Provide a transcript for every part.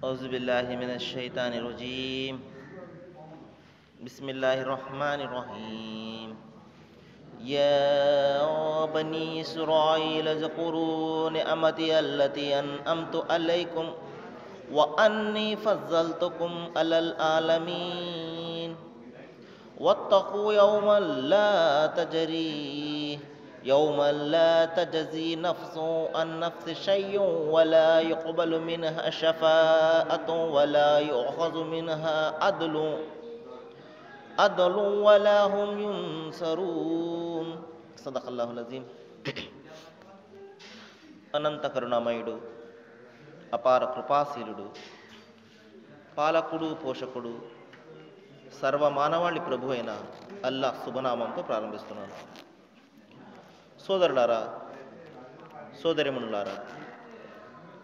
أعوذ بالله من الشيطان الرجيم. بسم الله الرحمن الرحيم. يا بني إسرائيل اذكروا نعمتي التي أنعمت عليكم وأني فضلتكم على العالمين واتقوا يوما لا تجزي نفس عن نفس شيء ولا يقبل منها شفاعة ولا يؤخذ منها عدل ولا هم ينصرون. صدق الله العظيم. అనంత కరుణామయుడు, అపార కృపాశీలుడు, పాలకుడు, పోషకుడు, సర్వమానవాళి ప్రభు అయిన అల్లాహ్ శుభనామంతో ప్రారంభిస్తున్నాను. సోదరులారా, సోదరిమణులారా,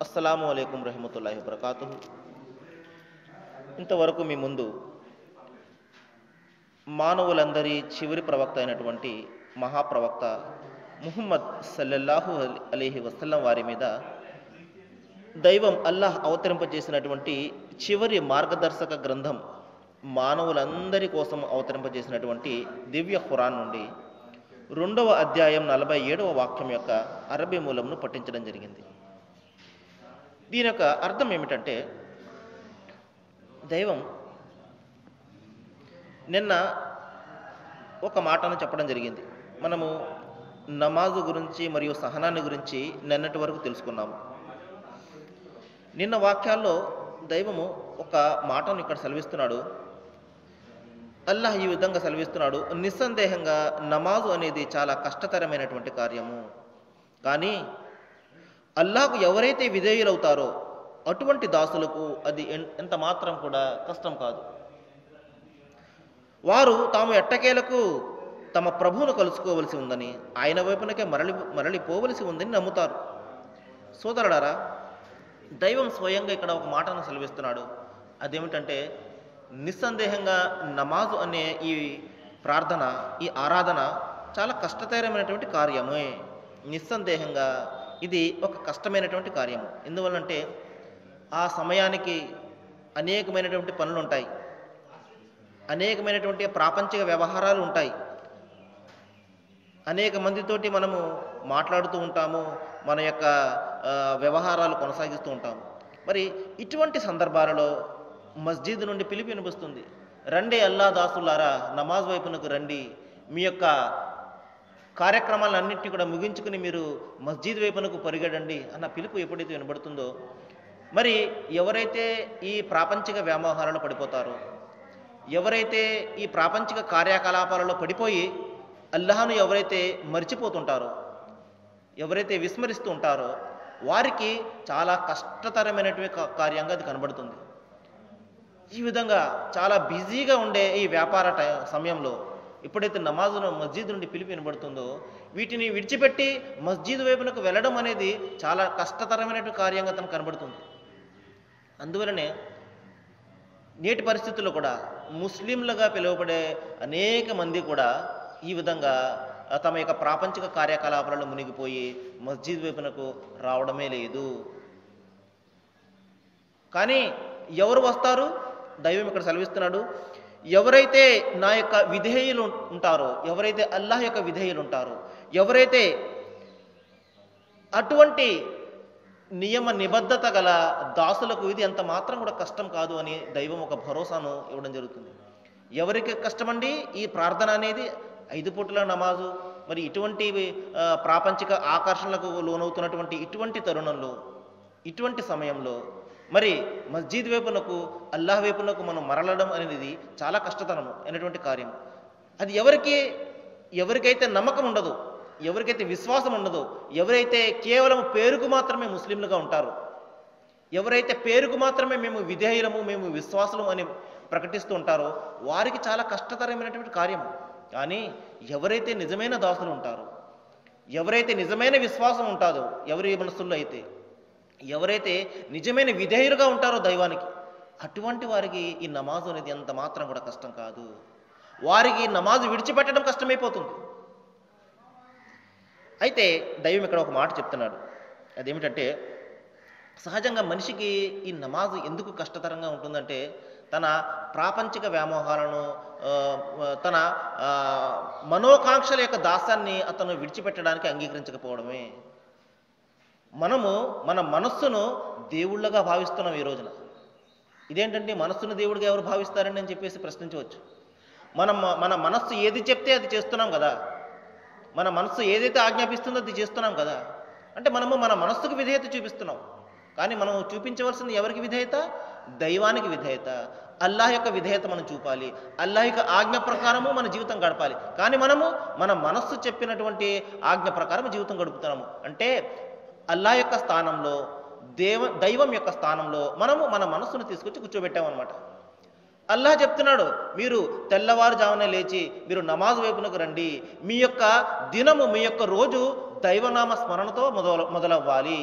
అస్సలాము అలైకుం రహమతుల్లాహి వబరకాతుహు. ఇంతవరకు మీ ముందు మానవులందరి చివరి ప్రవక్త అయినటువంటి మహాప్రవక్త ముహమ్మద్ సల్లల్లాహు అలైహి వసల్లం వారి మీద దైవం అల్లాహ్ అవతరింపజేసినటువంటి చివరి మార్గదర్శక గ్రంథం, మానవులందరి కోసం అవతరింపజేసినటువంటి దివ్య ఖురాన్ నుండి 2వ అధ్యాయం 47వ వాక్యం యొక్క అరబీ మూలంను పఠించడం జరిగింది. దీని యొక్క అర్థం ఏమిటంటే, దైవం నిన్న ఒక మాటను చెప్పడం జరిగింది. మనము నమాజు గురించి మరియు సహనాన్ని గురించి నిన్నటి వరకు తెలుసుకున్నాము. నిన్న వాక్యాల్లో దైవము ఒక మాటను ఇక్కడ సెలవిస్తున్నాడు. అల్లాహ్ ఈ విధంగా సెలవిస్తున్నాడు, నిస్సందేహంగా నమాజు అనేది చాలా కష్టతరమైనటువంటి కార్యము, కానీ అల్లాహకు ఎవరైతే విధేయులవుతారో అటువంటి దాసులకు అది ఎంత మాత్రం కూడా కష్టం కాదు. వారు తాము ఎట్టకేలకు తమ ప్రభువును కలుసుకోవలసి ఉందని, ఆయన వైపునకే మరలిపోవలసి ఉందని నమ్ముతారు. సోదరులారా, దైవం స్వయంగా ఇక్కడ ఒక మాటను సెలవిస్తున్నాడు. అదేమిటంటే, నిస్సందేహంగా నమాజు అనే ఈ ప్రార్థన, ఈ ఆరాధన చాలా కష్టతరమైనటువంటి కార్యమే. నిస్సందేహంగా ఇది ఒక కష్టమైనటువంటి కార్యము. ఎందువల్లంటే ఆ సమయానికి అనేకమైనటువంటి పనులు ఉంటాయి, అనేకమైనటువంటి ప్రాపంచిక వ్యవహారాలు ఉంటాయి, అనేక మందితోటి మనము మాట్లాడుతూ ఉంటాము, మన యొక్క వ్యవహారాలు కొనసాగిస్తూ ఉంటాము. మరి ఇటువంటి సందర్భాలలో మస్జిద్ నుండి పిలుపు వినిపిస్తుంది, రండి అల్లా దాసులారా, నమాజ్ వైపునకు రండి, మీ యొక్క కార్యక్రమాలన్నింటినీ కూడా ముగించుకుని మీరు మస్జిద్ వైపునకు పరిగెడండి అన్న పిలుపు ఎప్పుడైతే వినబడుతుందో, మరి ఎవరైతే ఈ ప్రాపంచిక వ్యామోహాలలో పడిపోతారో, ఎవరైతే ఈ ప్రాపంచిక కార్యకలాపాలలో పడిపోయి అల్లాహను ఎవరైతే మర్చిపోతుంటారో, ఎవరైతే విస్మరిస్తూ ఉంటారో, వారికి చాలా కష్టతరమైనటువంటి కార్యంగా అది కనబడుతుంది. ఈ విధంగా చాలా బిజీగా ఉండే ఈ వ్యాపార సమయంలో ఎప్పుడైతే నమాజును మస్జిద్ నుండి పిలుపు వినబడుతుందో, వీటిని విడిచిపెట్టి మస్జిద్ వైపునకు వెళ్ళడం అనేది చాలా కష్టతరమైనటువంటి కార్యంగా తనకు కనబడుతుంది. అందువలనే నేటి పరిస్థితుల్లో కూడా ముస్లింలుగా పిలువబడే అనేక మంది కూడా ఈ విధంగా తమ యొక్క ప్రాపంచిక కార్యకలాపాలలో మునిగిపోయి మస్జిద్ వైపునకు రావడమే లేదు. కానీ ఎవరు వస్తారు? దైవం ఇక్కడ సెలవిస్తున్నాడు, ఎవరైతే నా యొక్క విధేయులు ఉంటారో, ఎవరైతే అల్లాహ్ యొక్క విధేయులు ఉంటారో, ఎవరైతే అటువంటి నియమ నిబద్ధత గల దాసులకు ఇది ఎంత మాత్రం కూడా కష్టం కాదు అని దైవం ఒక భరోసాను ఇవ్వడం జరుగుతుంది. ఎవరికి కష్టమండి ఈ ప్రార్థన అనేది? 5 పూటల నమాజు, మరి ఇటువంటి ప్రాపంచిక ఆకర్షణలకు లోనవుతున్నటువంటి ఇటువంటి తరుణంలో, ఇటువంటి సమయంలో మరి మస్జిద్ వైపునకు, అల్లాహ్ వైపునకు మనం మరలడం అనేది చాలా కష్టతరం అయినటువంటి కార్యం. అది ఎవరికైతే నమ్మకం ఉండదో, ఎవరికైతే విశ్వాసం ఉండదో, ఎవరైతే కేవలం పేరుకు మాత్రమే ముస్లింలుగా ఉంటారో, ఎవరైతే పేరుకు మాత్రమే మేము విధేయులము, మేము విశ్వాసులం అని ప్రకటిస్తూ ఉంటారో, వారికి చాలా కష్టతరమైనటువంటి కార్యం. కానీ ఎవరైతే నిజమైన దాసులు ఉంటారో, ఎవరైతే నిజమైన విశ్వాసం ఉంటుందో, ఎవరి మనసుల్లో అయితే ఎవరైతే నిజమైన విధేయులుగా ఉంటారో దైవానికి, అటువంటి వారికి ఈ నమాజు అనేది ఎంత మాత్రం కూడా కష్టం కాదు. వారికి నమాజు విడిచిపెట్టడం కష్టమైపోతుంది. అయితే దైవం ఇక్కడ ఒక మాట చెప్తున్నాడు. అదేమిటంటే, సహజంగా మనిషికి ఈ నమాజ్ ఎందుకు కష్టతరంగా ఉంటుందంటే తన ప్రాపంచిక వ్యామోహాలను ఆ, తన ఆ, మనోకాంక్షల యొక్క దాసాన్ని అతను విడిచిపెట్టడానికి అంగీకరించకపోవడమే. మనము మన మనస్సును దేవుళ్ళగా భావిస్తున్నాం ఈ రోజున. ఇదేంటంటే మనస్సును దేవుడిగా ఎవరు భావిస్తారని అని చెప్పేసి ప్రశ్నించవచ్చు. మనం మన మనస్సు ఏది చెప్తే అది చేస్తున్నాం కదా. మన మనస్సు ఏదైతే ఆజ్ఞాపిస్తుందో అది చేస్తున్నాం కదా. అంటే మనము మన మనస్సుకు విధేయత చూపిస్తున్నాం. కానీ మనం చూపించవలసింది ఎవరికి విధేయత? దైవానికి విధేయత. అల్లాహ్ యొక్క విధేయత మనం చూపాలి. అల్లాహ్ యొక్క ఆజ్ఞ ప్రకారము మన జీవితం గడపాలి. కానీ మనము మన మనస్సు చెప్పినటువంటి ఆజ్ఞ ప్రకారం జీవితం గడుపుతున్నాము. అంటే అల్లాహ్ యొక్క స్థానంలో దైవం యొక్క స్థానంలో మనము మన మనస్సును తీసుకొచ్చి కూర్చోబెట్టామన్నమాట. అల్లాహ్ చెప్తున్నాడు, మీరు తెల్లవారుజామునే లేచి మీరు నమాజ్ వైపునకు రండి. మీ యొక్క దినము, మీ యొక్క రోజు దైవనామ స్మరణతో మొదలవ్వాలి.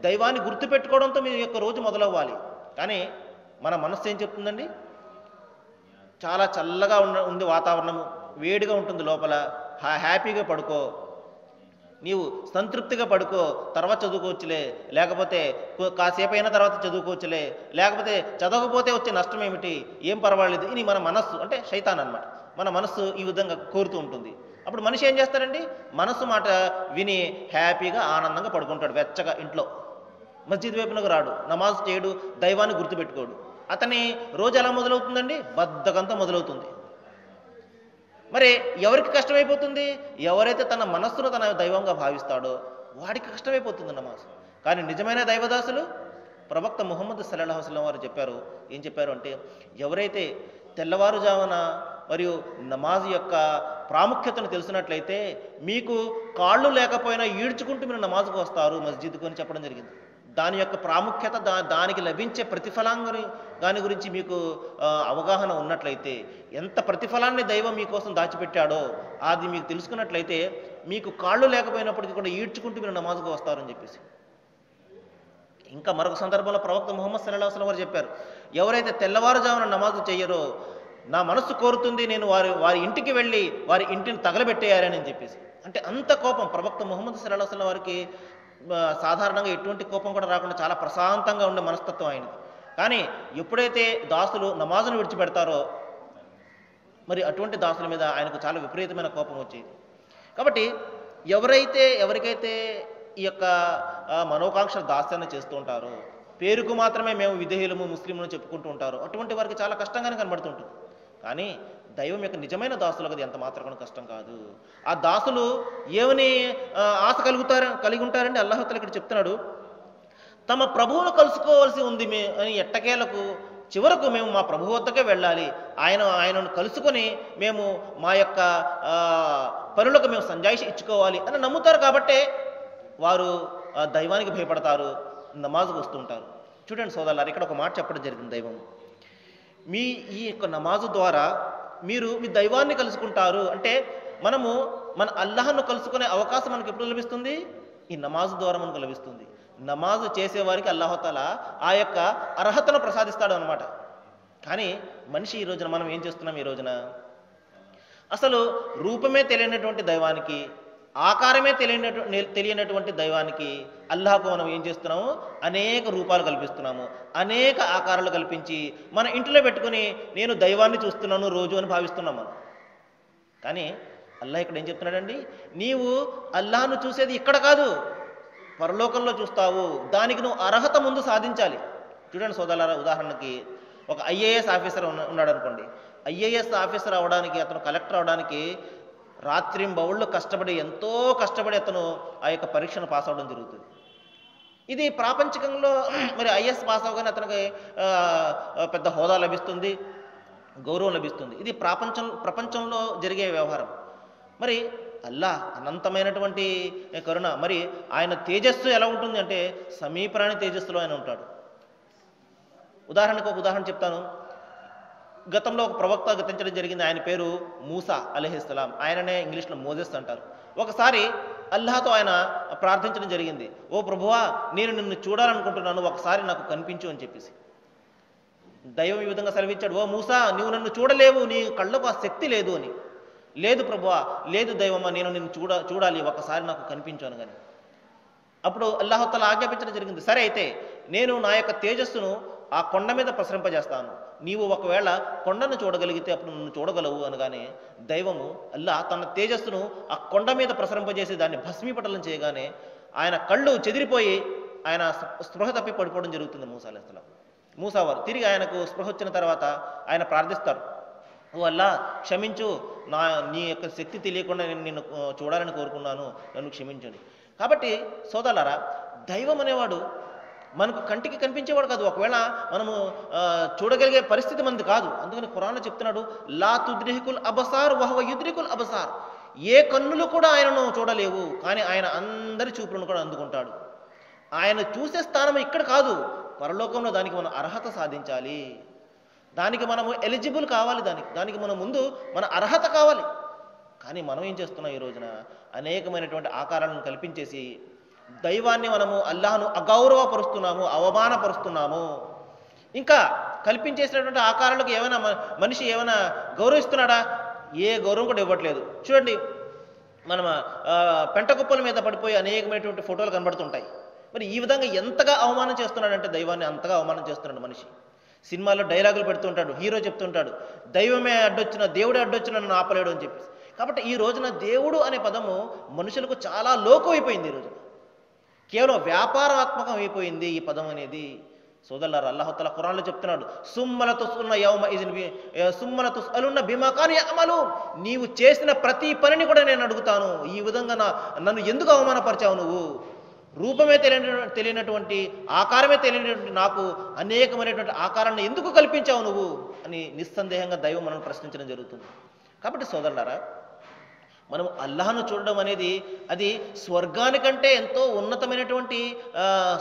దైవాన్ని గుర్తుపెట్టుకోవడంతో మీ యొక్క రోజు మొదలవ్వాలి. కానీ మన మనస్సు ఏం చెప్తుందండి? చాలా చల్లగా ఉంది వాతావరణము, వేడిగా ఉంటుంది లోపల, హ్యాపీగా పడుకో, నీవు సంతృప్తిగా పడుకో, తర్వాత చదువుకోవచ్చులే, లేకపోతే కాసేపు అయిన తర్వాత చదువుకోవచ్చులే, లేకపోతే చదవకపోతే వచ్చే నష్టం ఏమిటి, ఏం పర్వాలేదు. ఇది మన మనస్సు, అంటే శైతాన్ అన్నమాట. మన మనస్సు ఈ విధంగా కోరుతూ ఉంటుంది. అప్పుడు మనిషి ఏం చేస్తాడండి? మనస్సు మాట విని హ్యాపీగా ఆనందంగా పడుకుంటాడు వెచ్చగా ఇంట్లో. మస్జిద్ వైపునకు రాడు, నమాజ్ చేయడు, దైవాన్ని గుర్తుపెట్టుకోడు. అతని రోజు ఎలా మొదలవుతుందండి? బద్ధకంతో మొదలవుతుంది. మరి ఎవరికి కష్టమైపోతుంది? ఎవరైతే తన మనస్సును తన దైవంగా భావిస్తాడో వాడికి కష్టమైపోతుంది నమాజ్. కానీ నిజమైన దైవదాసులు ప్రవక్త ముహమ్మద్ సల్లల్లాహు అలైహి వసల్లం వారు చెప్పారు. ఏం చెప్పారు అంటే, ఎవరైతే తెల్లవారుజామున మరియు నమాజ్ యొక్క ప్రాముఖ్యతను తెలిసినట్లయితే మీకు కాళ్ళు లేకపోయినా ఈడ్చుకుంటూ మీరు నమాజ్కు వస్తారు మస్జిద్కు అని చెప్పడం జరిగింది. దాని యొక్క ప్రాముఖ్యత, దానికి లభించే ప్రతిఫలాన్ని దాని గురించి మీకు అవగాహన ఉన్నట్లయితే, ఎంత ప్రతిఫలాన్ని దైవం మీకోసం దాచిపెట్టాడో అది మీకు తెలుసుకున్నట్లయితే మీకు కాళ్ళు లేకపోయినప్పటికీ కూడా ఈడ్చుకుంటూ మీరు నమాజ్కు వస్తారని చెప్పేసి. ఇంకా మరొక సందర్భంలో ప్రవక్త ముహమ్మద్ సల్లల్లాహు అలైహి వసల్లం వారు చెప్పారు, ఎవరైతే తెల్లవారుజామున నమాజు చెయ్యరో నా మనస్సు కోరుతుంది నేను వారి ఇంటికి వెళ్ళి వారి ఇంటిని తగలబెట్టేయాలని చెప్పేసి. అంటే అంత కోపం ప్రవక్త ముహమ్మద్ సల్లల్లాహు అలైహి వసల్లం వారికి సాధారణంగా ఎటువంటి కోపం కూడా రాకుండా చాలా ప్రశాంతంగా ఉండే మనస్తత్వం ఆయనది. కానీ ఎప్పుడైతే దాసులు నమాజును విడిచిపెడతారో మరి అటువంటి దాసుల మీద ఆయనకు చాలా విపరీతమైన కోపం వచ్చేది. కాబట్టి ఎవరికైతే ఈ యొక్క మనోకాంక్ష దాస్యాన్ని చేస్తూ ఉంటారో, పేరుకు మాత్రమే మేము విధేయులము ముస్లింలు చెప్పుకుంటూ ఉంటారు, అటువంటి వారికి చాలా కష్టంగానే కనబడుతుంటుంది. కానీ దైవం యొక్క నిజమైన దాసులకు అది ఎంత మాత్రం కష్టం కాదు. ఆ దాసులు ఏమని ఆశ కలిగి ఉంటారండి? అల్లాహ్ తఆలా ఇక్కడ చెప్తున్నాడు, తమ ప్రభువును కలుసుకోవాల్సి ఉంది అని ఎట్టకేలకు చివరకు మేము మా ప్రభు వద్దకే వెళ్ళాలి, ఆయనను కలుసుకొని మేము మా యొక్క పనులకు మేము సంజాయిషి ఇచ్చుకోవాలి అని నమ్ముతారు. కాబట్టే వారు దైవానికి భయపడతారు, నమాజుకు వస్తుంటారు. చూడండి సోదరులారా, ఇక్కడ ఒక మాట చెప్పడం జరిగింది దైవం, ఈ యొక్క నమాజు ద్వారా మీరు మీ దైవాన్ని కలుసుకుంటారు. అంటే మనము మన అల్లాహ్ను కలుసుకునే అవకాశం మనకు ఎప్పుడు లభిస్తుంది? ఈ నమాజు ద్వారా మనకు లభిస్తుంది. నమాజు చేసేవారికి అల్లాహ్ తఆలా ఆ యొక్క అర్హతను ప్రసాదిస్తాడు అన్నమాట. కానీ మనిషి ఈ రోజున మనం ఏం చేస్తున్నాం? ఈ రోజున అసలు రూపమే తెలియనటువంటి దైవానికి, ఆకారమే తెలియనటువంటి దైవానికి, అల్లాహకు మనం ఏం చేస్తున్నాము? అనేక రూపాలు కల్పిస్తున్నాము, అనేక ఆకారాలు కల్పించి మన ఇంట్లో పెట్టుకుని నేను దైవాన్ని చూస్తున్నాను రోజు అని భావిస్తున్నాం మనం. కానీ అల్లాహ్ ఇక్కడ ఏం చెప్తున్నాడండి? నీవు అల్లాహ్ను చూసేది ఇక్కడ కాదు, పరలోకంలో చూస్తావు. దానికి నువ్వు అర్హత ముందు సాధించాలి. చూడండి సోదరులారా, ఉదాహరణకి ఒక ఐఏఎస్ ఆఫీసర్ ఉన్నాడు అనుకోండి. ఐఏఎస్ ఆఫీసర్ అవడానికి, అతను కలెక్టర్ అవడానికి రాత్రింబవళ్ళు కష్టపడి, ఎంతో కష్టపడి అతను ఆ యొక్క పరీక్షను పాస్ అవ్వడం జరుగుతుంది. ఇది ప్రాపంచికంలో మరి ఐఏఎస్ పాస్ అవగానే అతనికి పెద్ద హోదా లభిస్తుంది, గౌరవం లభిస్తుంది. ఇది ప్రపంచంలో జరిగే వ్యవహారం. మరి అల్లాహ్ అనంతమైనటువంటి కరుణ, మరి ఆయన తేజస్సు ఎలా ఉంటుంది అంటే సమీపరాని తేజస్సులో ఆయన ఉంటాడు. ఉదాహరణకు ఒక ఉదాహరణ చెప్తాను. గతంలో ఒక ప్రవక్త గతించడం జరిగింది. ఆయన పేరు మూసా అలైహిస్సలాం. ఆయననే ఇంగ్లీష్లో మోజెస్ అంటారు. ఒకసారి అల్లాహ్తో ఆయన ప్రార్థించడం జరిగింది, ఓ ప్రభువా, నేను నిన్ను చూడాలనుకుంటున్నాను, ఒకసారి నాకు కనిపించు అని చెప్పేసి. దైవం ఈ విధంగా సెలవిచ్చాడు, ఓ మూసా, నువ్వు నన్ను చూడలేవు, నీ కళ్ళకు ఆ శక్తి లేదు అని. లేదు ప్రభువా, లేదు దైవమా, నేను నిన్ను చూడాలి, ఒకసారి నాకు కనిపించాను కానీ. అప్పుడు అల్లాహ్ తఆలా ఆజ్ఞాపించడం జరిగింది, సరే అయితే నేను నా యొక్క తేజస్సును ఆ కొండ మీద ప్రసరింపజేస్తాను, నీవు ఒకవేళ కొండను చూడగలిగితే అప్పుడు నన్ను చూడగలవు అనగానే దైవము అల్లా తన తేజస్సును ఆ కొండ మీద ప్రసరింపజేసి దాన్ని భస్మీపటలం చేయగానే ఆయన కళ్ళు చెదిరిపోయి ఆయన స్పృహ తప్పి పడిపోవడం జరుగుతుంది మూసా అలైహిస్సలాం. మూసావారు తిరిగి ఆయనకు స్పృహ వచ్చిన తర్వాత ఆయన ప్రార్థిస్తారు, ఓ అల్లా క్షమించు, నీ యొక్క శక్తి తెలియకుండా నేను నిన్ను చూడాలని కోరుకున్నాను, నన్ను క్షమించండి. కాబట్టి సోదరులారా, దైవం అనేవాడు మనకు కంటికి కనిపించేవాడు కాదు, ఒకవేళ మనము చూడగలిగే పరిస్థితి మనది కాదు. అందుకని ఖురాన్లో చెప్తున్నాడు, లా తుద్రికుల్ అబసార్ వహవ యుద్రికుల్ అబసార్. ఏ కన్నులు కూడా ఆయనను చూడలేవు, కానీ ఆయన అందరి చూపులను కూడా అందుకుంటాడు. ఆయన చూసే స్థానం ఇక్కడ కాదు, పరలోకంలో. దానికి మనం అర్హత సాధించాలి, దానికి మనము ఎలిజిబుల్ కావాలి, దానికి మన ముందు మన అర్హత కావాలి. కానీ మనం ఏం చేస్తున్నాం ఈ రోజున, అనేకమైనటువంటి ఆకారాలను కల్పించేసి దైవాన్ని మనము అల్లాహను అగౌరవపరుస్తున్నాము, అవమానపరుస్తున్నాము. ఇంకా కల్పించేసినటువంటి ఆకారాలకు ఏమైనా మనిషి ఏమైనా గౌరవిస్తున్నాడా? ఏ గౌరవం కూడా ఇవ్వట్లేదు. చూడండి, మనం పెంటకుప్పల మీద పడిపోయి అనేకమైనటువంటి ఫోటోలు కనబడుతుంటాయి. మరి ఈ విధంగా ఎంతగా అవమానం చేస్తున్నాడంటే దైవాన్ని అంతగా అవమానం చేస్తున్నాడు మనిషి. సినిమాల్లో డైలాగులు పెడుతుంటాడు, హీరో చెప్తుంటాడు, దైవమే అడ్డొచ్చిన, దేవుడే అడ్డొచ్చిన నన్ను ఆపలేడు అని చెప్పేసి. కాబట్టి ఈ రోజున దేవుడు అనే పదము మనుషులకు చాలా లోకం అయిపోయింది. ఈ రోజున కేవలం వ్యాపారాత్మకం అయిపోయింది ఈ పదం అనేది. సోదరులారా, అల్లాహ్ తఆలా ఖురాన్లో చెప్తున్నాడు, సుమ్మల తుస్అలున్న బిమా కాను యఅమలూన్. నీవు చేసిన ప్రతి పనిని కూడా నేను అడుగుతాను. ఈ విధంగా నన్ను ఎందుకు అవమానపరిచావు? నువ్వు రూపమే తెలియనటువంటి, ఆకారమే తెలియనటువంటి నాకు అనేకమైనటువంటి ఆకారాన్ని ఎందుకు కల్పించావు నువ్వు అని నిస్సందేహంగా దైవం మనల్ని ప్రశ్నించడం జరుగుతుంది. కాబట్టి సోదరులారా, మనం అల్లాహ్ను చూడడం అనేది అది స్వర్గానికంటే ఎంతో ఉన్నతమైనటువంటి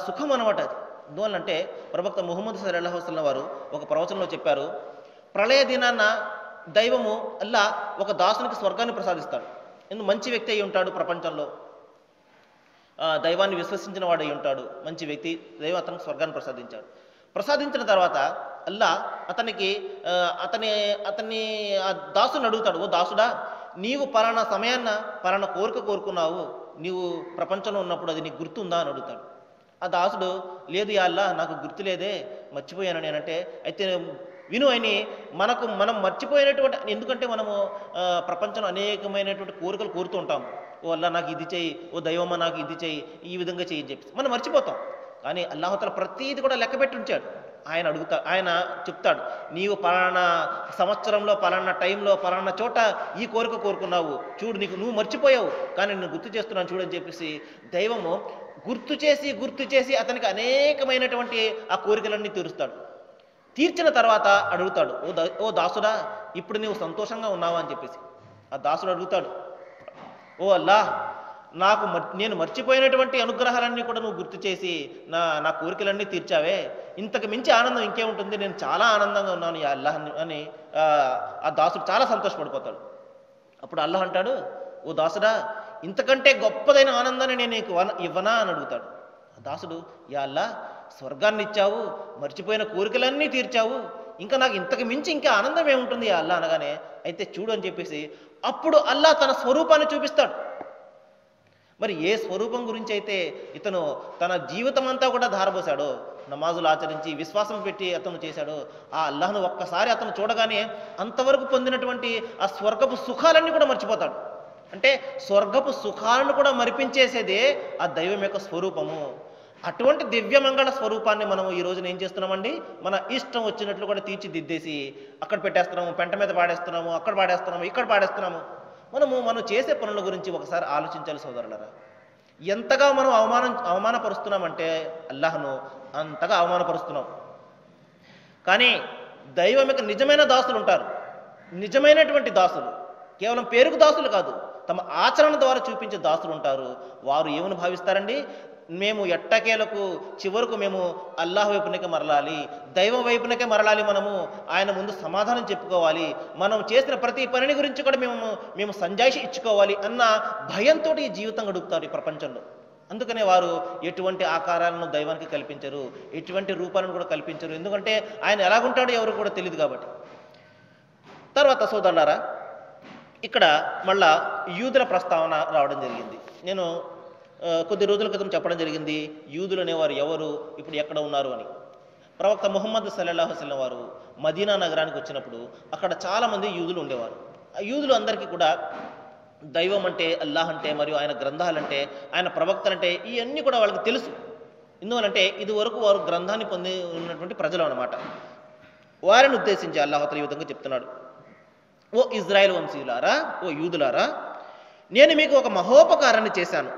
సుఖం అన్నమాట. అది ఎందువల్లంటే ప్రవక్త ముహమ్మద్ సల్లల్లాహు అలైహి వసల్లం వారు ఒక ప్రవచనంలో చెప్పారు, ప్రళయ దినాన్న దైవము అల్లా ఒక దాసునికి స్వర్గాన్ని ప్రసాదిస్తాడు. ఎందుకు మంచి వ్యక్తి అయి ఉంటాడు, ప్రపంచంలో దైవాన్ని విశ్వసించిన వాడు అయి ఉంటాడు, మంచి వ్యక్తి, దైవం అతనికి స్వర్గాన్ని ప్రసాదించిన తర్వాత అల్లా అతన్ని ఆ దాసుని అడుగుతాడు, ఓ దాసుడా, నీవు పలానా సమయాన్న పలానా కోరుకున్నావు, నీవు ప్రపంచంలో ఉన్నప్పుడు అది నీకు గుర్తుందా అని అడుగుతాడు. ఆ దాసుడు, లేదు యా అల్లా, నాకు గుర్తులేదే, మర్చిపోయాను నేనంటే. అయితే విను అని మనం మర్చిపోయినటువంటి, ఎందుకంటే మనము ప్రపంచంలో అనేకమైనటువంటి కోరికలు కోరుతూ ఉంటాము. ఓ అల్లా నాకు ఇది చెయ్యి, ఓ దైవమ్మ నాకు ఇది చెయ్యి, ఈ విధంగా చెయ్యి చెప్పి మనం మర్చిపోతాం. కానీ అల్లాహ్ తఆలా ప్రతీది కూడా లెక్క పెట్టి ఉంచాడు. ఆయన చెప్తాడు, నీవు పలానా సంవత్సరంలో పలానా టైంలో పలానా చోట ఈ కోరిక కోరుకున్నావు, చూడు నువ్వు మర్చిపోయావు, కానీ నేను గుర్తు చేస్తున్నాను చూడని చెప్పేసి దైవము గుర్తు చేసి అతనికి అనేకమైనటువంటి ఆ కోరికలన్నీ తీర్చిన తర్వాత అడుగుతాడు, ఓ దాసుడా, ఇప్పుడు నీవు సంతోషంగా ఉన్నావా అని చెప్పేసి. ఆ దాసుడు అడుగుతాడు, ఓ అల్లాహ్, నేను మర్చిపోయినటువంటి అనుగ్రహాలన్నీ కూడా నువ్వు గుర్తు చేసి నా కోరికలన్నీ తీర్చావే, ఇంతకు మించి ఆనందం ఇంకేముంటుంది, నేను చాలా ఆనందంగా ఉన్నాను యా అల్లాహ్ అని ఆ దాసుడు చాలా సంతోషపడిపోతాడు. అప్పుడు అల్లాహ్ అంటాడు, ఓ దాసుడా, ఇంతకంటే గొప్పదైన ఆనందాన్ని నేను నీకు ఇవ్వనా అని అడుగుతాడు. ఆ దాసుడు, యా అల్లాహ్, స్వర్గాన్ని ఇచ్చావు, మర్చిపోయిన కోరికలన్నీ తీర్చావు, ఇంకా నాకు ఇంతకు మించి ఇంకా ఆనందం ఏముంటుంది యా అల్లాహ్ అనగానే, అయితే చూడు అని చెప్పేసి అప్పుడు అల్లాహ్ తన స్వరూపాన్ని చూపిస్తాడు. మరి ఏ స్వరూపం గురించి అయితే ఇతను తన జీవితం అంతా కూడా ధారపోశాడో, నమాజులు ఆచరించి విశ్వాసం పెట్టి అతను చేశాడో, ఆ అల్లాహ్ను ఒక్కసారి అతను చూడగానే అంతవరకు పొందినటువంటి ఆ స్వర్గపు సుఖాలన్నీ కూడా మర్చిపోతాడు. అంటే స్వర్గపు సుఖాలను కూడా మరిపించేసేదే ఆ దైవం యొక్క స్వరూపము. అటువంటి దివ్యమంగళ స్వరూపాన్ని మనం ఈ రోజున ఏం చేస్తున్నామండి, మన ఇష్టం వచ్చినట్లు కూడా తీర్చిదిద్దేసి అక్కడ పెట్టేస్తున్నాము, పెంట మీద పాడేస్తున్నాము, అక్కడ పాడేస్తున్నాము, ఇక్కడ పాడేస్తున్నాము. మనం చేసే పనుల గురించి ఒకసారి ఆలోచించాలి సోదరులారా. ఎంతగా మనం అవమానపరుస్తున్నామంటే అల్లాహ్ను అంతగా అవమానపరుస్తున్నాం. కానీ దైవం యొక్క నిజమైన దాసులు ఉంటారు, నిజమైనటువంటి దాసులు, కేవలం పేరుకు దాసులు కాదు, తమ ఆచరణ ద్వారా చూపించే దాసులు ఉంటారు. వారు ఏమని భావిస్తారండి, మేము ఎట్టకేలకు చివరకు మేము అల్లాహ్ వైపునకే మరలాలి, దైవం వైపునకే మరలాలి, మనము ఆయన ముందు సమాధానం చెప్పుకోవాలి, మనం చేసిన ప్రతి పనిని గురించి కూడా మేము సంజాయిషి ఇచ్చుకోవాలి అన్న భయంతో ఈ జీవితం గడుపుతారు ఈ ప్రపంచంలో. అందుకనే వారు ఎటువంటి ఆకారాలను దైవానికి కల్పించరు, ఎటువంటి రూపాలను కూడా కల్పించరు. ఎందుకంటే ఆయన ఎలాగుంటాడో ఎవరు కూడా తెలియదు కాబట్టి. తర్వాత సోదరులారా, ఇక్కడ మళ్ళా యూదుల ప్రస్తావన రావడం జరిగింది. నేను కొద్ది రోజుల క్రితం చెప్పడం జరిగింది, యూదులు అనేవారు ఎవరు, ఇప్పుడు ఎక్కడ ఉన్నారు అని. ప్రవక్త ముహమ్మద్ సల్లల్లాహు అలైహి వసల్లం వారు మదీనా నగరానికి వచ్చినప్పుడు అక్కడ చాలామంది యూదులు ఉండేవారు. ఆ యూదులు అందరికీ కూడా దైవం అంటే, అల్లాహ్ అంటే, మరియు ఆయన గ్రంథాలంటే, ఆయన ప్రవక్తలంటే ఇవన్నీ కూడా వాళ్ళకి తెలుసు. ఎందువలంటే ఇది వరకు వారు గ్రంథాన్ని పొంది ఉన్నటువంటి ప్రజలు అన్నమాట. వారిని ఉద్దేశించి అల్లాహ్ ఈ విధంగా చెప్తున్నాడు, ఓ ఇజ్రాయెల్ వంశీయులారా, ఓ యూదులారా, నేను మీకు ఒక మహోపకారాన్ని చేశాను.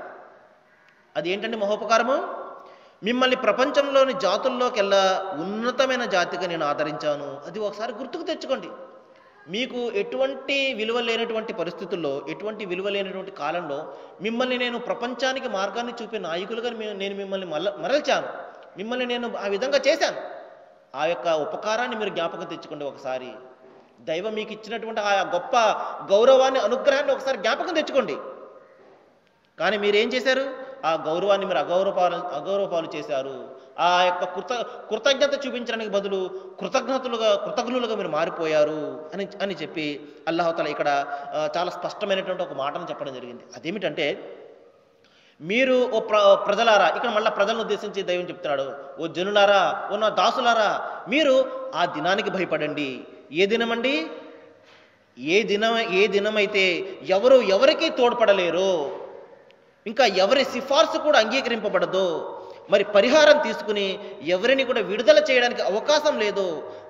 అది ఏంటంటే మహోపకారము, మిమ్మల్ని ప్రపంచంలోని జాతుల్లోకెల్లా ఉన్నతమైన జాతిగా నేను ఆదరించాను. అది ఒకసారి గుర్తుకు తెచ్చుకోండి. మీకు ఎటువంటి విలువ లేనటువంటి పరిస్థితుల్లో, ఎటువంటి విలువ లేనటువంటి కాలంలో మిమ్మల్ని నేను ప్రపంచానికి మార్గాన్ని చూపే నాయకులుగా నేను మిమ్మల్ని మరల్చాను. మిమ్మల్ని నేను ఆ విధంగా చేశాను. ఆ యొక్క ఉపకారాన్ని మీరు జ్ఞాపకం తెచ్చుకోండి ఒకసారి. దైవం మీకు ఇచ్చినటువంటి ఆ గొప్ప గౌరవాన్ని, అనుగ్రహాన్ని ఒకసారి జ్ఞాపకం తెచ్చుకోండి. కానీ మీరేం చేశారు? ఆ గౌరవాన్ని మీరు అగౌరవపాలు చేశారు. ఆ యొక్క కృతజ్ఞత చూపించడానికి బదులు కృతజ్ఞులుగా మీరు మారిపోయారు అని చెప్పి అల్లాహ్ తఆలా ఇక్కడ చాలా స్పష్టమైనటువంటి ఒక మాటను చెప్పడం జరిగింది. అదేమిటంటే, మీరు ఓ ప్రజలారా, ఇక్కడ మళ్ళీ ప్రజలను ఉద్దేశించి దైవం చెప్తున్నాడు, ఓ జనులారా, ఓ నా దాసులారా, మీరు ఆ దినానికి భయపడండి. ఏ దినమండి? ఏ దినమైతే ఎవరికి తోడ్పడలేరు, ఇంకా ఎవరి సిఫార్సు కూడా అంగీకరింపబడదు, మరి పరిహారం తీసుకుని ఎవరిని కూడా విడుదల చేయడానికి అవకాశం లేదు,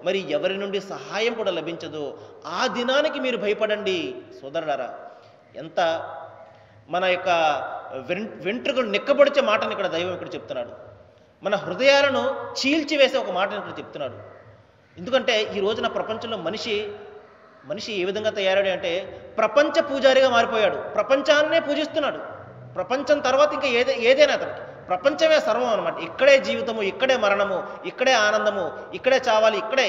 మరి ఎవరి నుండి సహాయం కూడా లభించదు, ఆ దినానికి మీరు భయపడండి. సోదరులారా, ఎంత మన యొక్క వెంట్రుకలు నిక్కబడిచే మాటను ఇక్కడ దైవం ఇక్కడ చెప్తున్నాడు. మన హృదయాలను చీల్చివేసే ఒక మాటను ఇక్కడ చెప్తున్నాడు. ఎందుకంటే ఈ రోజున ప్రపంచంలో మనిషి ఏ విధంగా తయారాడు అంటే ప్రపంచ పూజారిగా మారిపోయాడు. ప్రపంచాన్నే పూజిస్తున్నాడు. ప్రపంచం తర్వాత ఇంకా ఏదైనా అతనికి ప్రపంచమే సర్వం అనమాట. ఇక్కడే జీవితము, ఇక్కడే మరణము, ఇక్కడే ఆనందము, ఇక్కడే చావాలి, ఇక్కడే,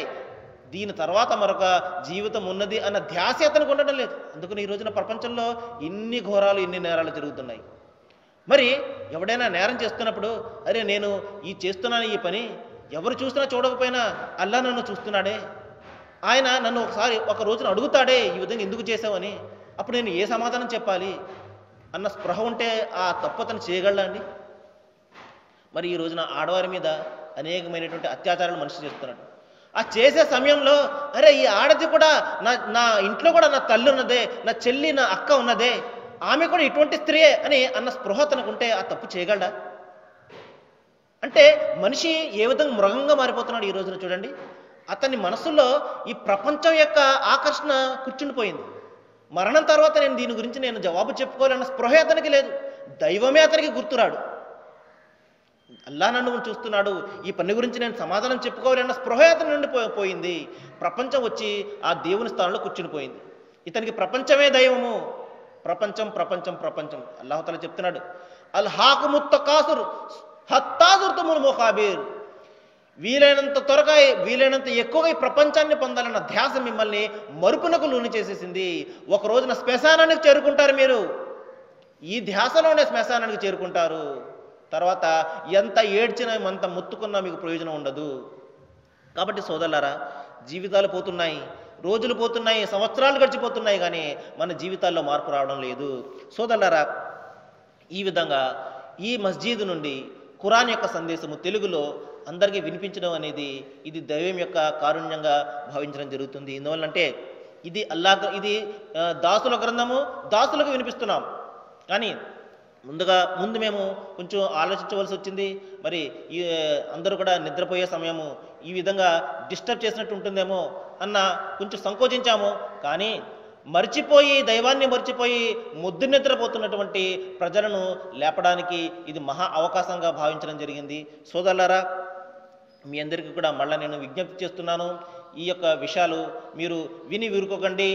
దీని తర్వాత మరొక జీవితం ఉన్నది అన్న ధ్యాస అతనికి ఉండడం లేదు. అందుకని ఈ రోజున ప్రపంచంలో ఇన్ని ఘోరాలు, ఇన్ని నేరాలు జరుగుతున్నాయి. మరి ఎవడైనా నేరం చేస్తున్నప్పుడు, అరే నేను చేస్తున్నాను ఈ పని, ఎవరు చూసినా చూడకపోయినా అల్లా నన్ను చూస్తున్నాడే, ఆయన నన్ను ఒక రోజున అడుగుతాడే ఈ విధంగా ఎందుకు చేసావని, అప్పుడు నేను ఏ సమాధానం చెప్పాలి అన్న స్పృహ ఉంటే ఆ తప్పు అతను చేయగలడా అండి? మరి ఈ రోజున ఆడవారి మీద అనేకమైనటువంటి అత్యాచారాలు మనిషి చేస్తున్నాడు. ఆ చేసే సమయంలో, అరే ఈ ఆడది కూడా నా ఇంట్లో కూడా నా తల్లి ఉన్నదే, నా చెల్లి, నా అక్క ఉన్నదే, ఆమె కూడా ఇటువంటి స్త్రీయే అని అన్న స్పృహ తనకుంటే ఆ తప్పు చేయగలడా? అంటే మనిషి ఏ విధంగా మృగంగా మారిపోతున్నాడు ఈ రోజున చూడండి. అతని మనసులో ఈ ప్రపంచం యొక్క ఆకర్షణ కూర్చుండిపోయింది. మరణం తర్వాత దీని గురించి నేను జవాబు చెప్పుకోవాలన్న స్పృహ అతనికి లేదు. దైవమే అతనికి గుర్తురాడు. అల్లా నన్ను చూస్తున్నాడు, ఈ పని గురించి నేను సమాధానం చెప్పుకోవాలన్న స్పృహ అతని నుండి పోయింది. ప్రపంచం వచ్చి ఆ దేవుని స్థానంలో కూర్చునిపోయింది. ఇతనికి ప్రపంచమే దైవము. ప్రపంచం ప్రపంచం ప్రపంచం. అల్లాహ్ తఆలా చెప్తున్నాడు, అల్ హాకుముత్ తకాసుర్ హత్తా జుర్తుముల్ ముఖాబిర్. వీలైనంత త్వరగా, వీలైనంత ఎక్కువగా ఈ ప్రపంచాన్ని పొందాలన్న ధ్యాస మిమ్మల్ని మరుపునకు లోను చేసేసింది. ఒక రోజున శ్మశానానికి చేరుకుంటారు. మీరు ఈ ధ్యాసలోనే శ్మశానానికి చేరుకుంటారు. తర్వాత ఎంత ఏడ్చినా, ఎంత ముత్తుకున్నా మీకు ప్రయోజనం ఉండదు. కాబట్టి సోదరులారా, జీవితాలు పోతున్నాయి, రోజులు పోతున్నాయి, సంవత్సరాలు గడిచిపోతున్నాయి, కానీ మన జీవితాల్లో మార్పు రావడం లేదు. సోదరులారా, ఈ విధంగా ఈ మస్జీద్ నుండి ఖురాన్ యొక్క సందేశము తెలుగులో అందరికీ వినిపించడం అనేది ఇది దైవం యొక్క కారుణ్యంగా భావించడం జరుగుతుంది. ఎందువల్లంటే ఇది దాసుల గ్రంథము, దాసులకు వినిపిస్తున్నాం. కానీ ముందు మేము కొంచెం ఆలోచించవలసి వచ్చింది. మరి అందరూ కూడా నిద్రపోయే సమయము, ఈ విధంగా డిస్టర్బ్ చేసినట్టు ఉంటుందేమో అన్న కొంచెం సంకోచించాము. కానీ దైవాన్ని మర్చిపోయి ముద్దు నిద్రపోతున్నటువంటి ప్రజలను లేపడానికి ఇది మహా అవకాశంగా భావించడం జరిగింది. సోదరులారా, మీ అందరికీ కూడా మళ్ళీ నేను విజ్ఞప్తి చేస్తున్నాను, ఈ యొక్క విషయాలు మీరు విని విరుకోకండి.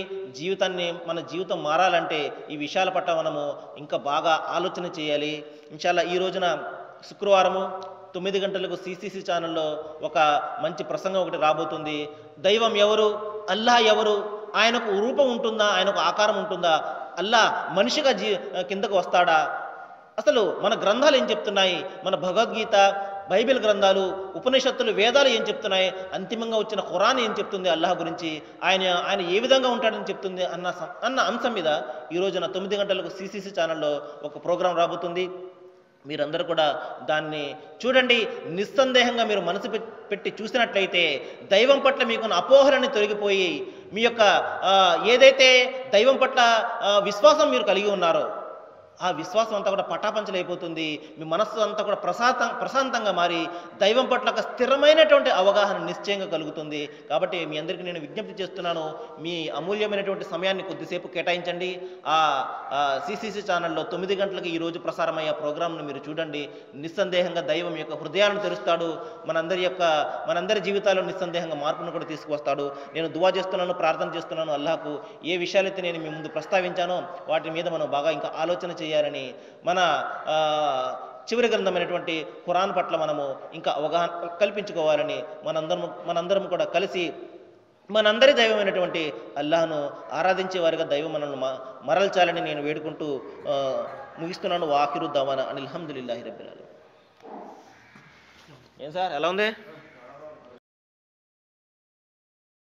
మన జీవితం మారాలంటే ఈ విషయాల పట్ల మనము ఇంకా బాగా ఆలోచన చేయాలి. ఇన్షాల్లా ఈ రోజున శుక్రవారము 9 గంటలకు CCC ఛానల్లో ఒక మంచి ప్రసంగం ఒకటి రాబోతుంది. దైవం ఎవరు, అల్లా ఎవరు, ఆయనకు రూపం ఉంటుందా, ఆయనకు ఆకారం ఉంటుందా, అల్లా మనిషిగా కిందకు వస్తాడా, అసలు మన గ్రంథాలు ఏం చెప్తున్నాయి, మన భగవద్గీత, బైబిల్ గ్రంథాలు, ఉపనిషత్తులు, వేదాలు ఏం చెప్తున్నాయి, అంతిమంగా వచ్చిన ఖురాన్ ఏం చెప్తుంది అల్లాహ్ గురించి, ఆయన ఏ విధంగా ఉంటాడని చెప్తుంది అన్న అంశం మీద ఈ రోజున 9 గంటలకు CCC ఛానల్లో ఒక ప్రోగ్రాం రాబోతుంది. మీరందరూ కూడా దాన్ని చూడండి. నిస్సందేహంగా మీరు మనసు పెట్టి చూసినట్లయితే దైవం పట్ల మీకున్న అపోహలని తొలగిపోయి మీ యొక్క ఏదైతే దైవం పట్ల విశ్వాసం మీరు కలిగి ఉన్నారో ఆ విశ్వాసం అంతా కూడా పటాపంచలైపోతుంది. మీ మనస్సు అంతా కూడా ప్రశాంతంగా మారి దైవం పట్ల ఒక స్థిరమైనటువంటి అవగాహన నిశ్చయంగా కలుగుతుంది. కాబట్టి మీ అందరికీ నేను విజ్ఞప్తి చేస్తున్నాను, మీ అమూల్యమైనటువంటి సమయాన్ని కొద్దిసేపు కేటాయించండి. ఆ సిసిసి ఛానల్లో 9 గంటలకు ఈరోజు ప్రసారమయ్యే ప్రోగ్రాంను మీరు చూడండి. నిస్సందేహంగా దైవం యొక్క హృదయాలను తెరుస్తాడు. మనందరి జీవితాల్లో నిస్సందేహంగా మార్పును కూడా తీసుకువస్తాడు. నేను దువా చేస్తున్నాను, ప్రార్థన చేస్తున్నాను అల్లాహకు. ఏ విషయాలైతే నేను మీ ముందు ప్రస్తావించానో వాటి మీద మనం బాగా ఇంకా ఆలోచన చేయాలని, మన చివరి గ్రంథమైనటువంటి ఖురాన్ పట్ల మనము ఇంకా అవగాహన కల్పించుకోవాలని మనందరం కూడా కలిసి మనందరి దైవమైనటువంటి అల్లాహ్ను ఆరాధించే వారిగా దైవం మనల్ని మరల్చాలని నేను వేడుకుంటూ ముగిస్తున్నాను. వాఖిరు దవానా అనిల్ హమ్దులిల్లాహి రబ్బిల్ ఆలమీన్. ఏం సార్ ఎలా ఉంది?